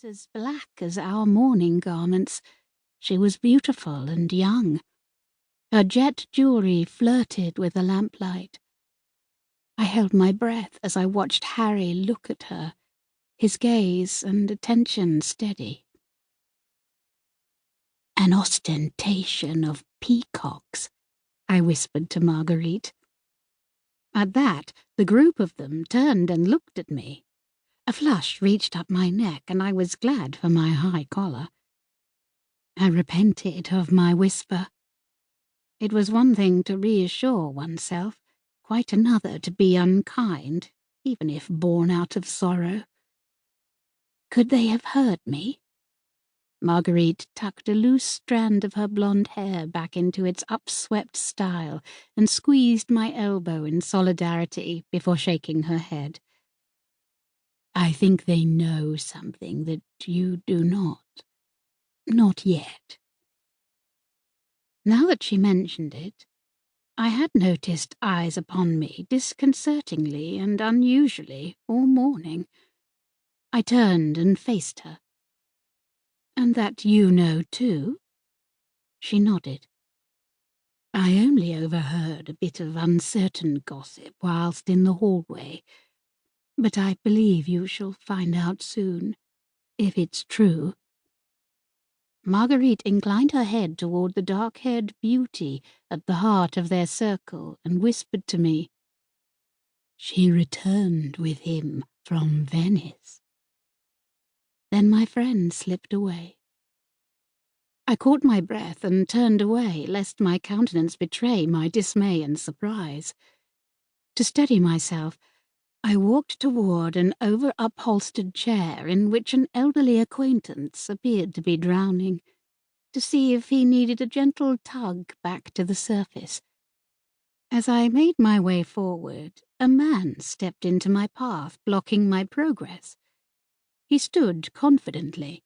was as black as our mourning garments. She was beautiful and young. Her jet jewelry flirted with the lamplight. I held my breath as I watched Harry look at her, his gaze and attention steady. "An ostentation of peacocks," I whispered to Marguerite. At that, the group of them turned and looked at me. A flush reached up my neck, and I was glad for my high collar. I repented of my whisper. It was one thing to reassure oneself, quite another to be unkind, even if born out of sorrow. Could they have heard me? Marguerite tucked a loose strand of her blonde hair back into its upswept style and squeezed my elbow in solidarity before shaking her head. "I think they know something that you do not. Not yet." Now that she mentioned it, I had noticed eyes upon me disconcertingly and unusually all morning. I turned and faced her. "And that you know, too?" She nodded. "I only overheard a bit of uncertain gossip whilst in the hallway, but I believe you shall find out soon, if it's true." Marguerite inclined her head toward the dark-haired beauty at the heart of their circle and whispered to me, "She returned with him from Venice." Then my friend slipped away. I caught my breath and turned away, lest my countenance betray my dismay and surprise. To steady myself, I walked toward an over-upholstered chair in which an elderly acquaintance appeared to be drowning, to see if he needed a gentle tug back to the surface. As I made my way forward, a man stepped into my path, blocking my progress. He stood confidently,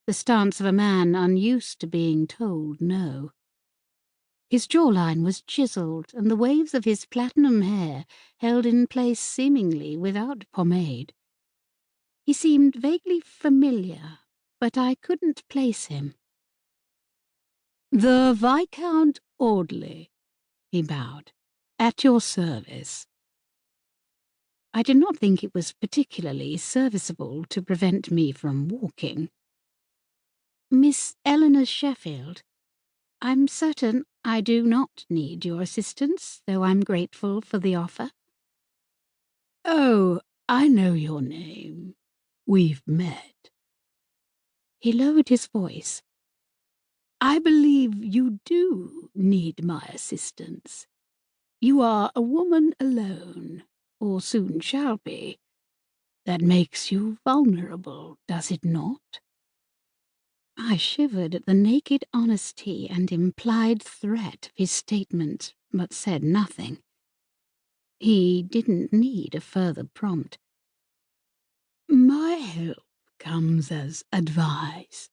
the stance of a man unused to being told no. His jawline was chiseled, and the waves of his platinum hair held in place seemingly without pomade. He seemed vaguely familiar, but I couldn't place him. "The Viscount Audley," he bowed, "at your service." I did not think it was particularly serviceable to prevent me from walking. "Miss Eleanor Sheffield. I'm certain I do not need your assistance, though I'm grateful for the offer." "Oh, I know your name. We've met." He lowered his voice. "I believe you do need my assistance. You are a woman alone, or soon shall be. That makes you vulnerable, does it not?" I shivered at the naked honesty and implied threat of his statement, but said nothing. He didn't need a further prompt. "My help comes as advice.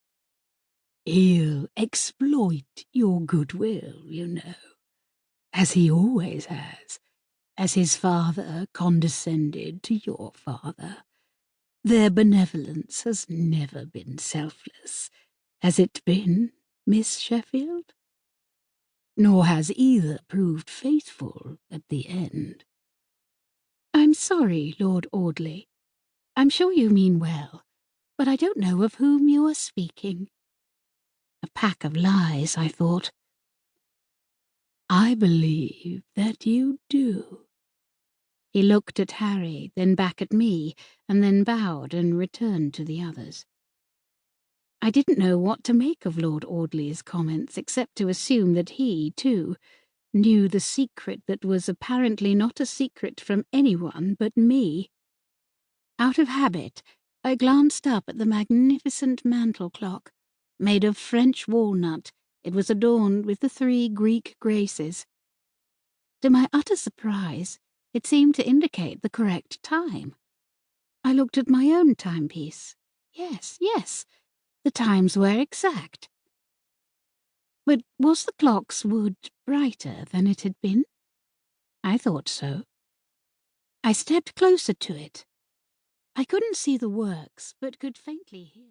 He'll exploit your goodwill, you know, as he always has, as his father condescended to your father. Their benevolence has never been selfless, has it been, Miss Sheffield? Nor has either proved faithful at the end." "I'm sorry, Lord Audley. I'm sure you mean well, but I don't know of whom you are speaking." A pack of lies, I thought. "I believe that you do." He looked at Harry, then back at me, and then bowed and returned to the others. I didn't know what to make of Lord Audley's comments, except to assume that he, too, knew the secret that was apparently not a secret from anyone but me. Out of habit, I glanced up at the magnificent mantel clock. Made of French walnut, it was adorned with the 3 Greek graces. To my utter surprise, it seemed to indicate the correct time. I looked at my own timepiece. Yes, the times were exact. But was the clock's wood brighter than it had been? I thought so. I stepped closer to it. I couldn't see the works, but could faintly hear.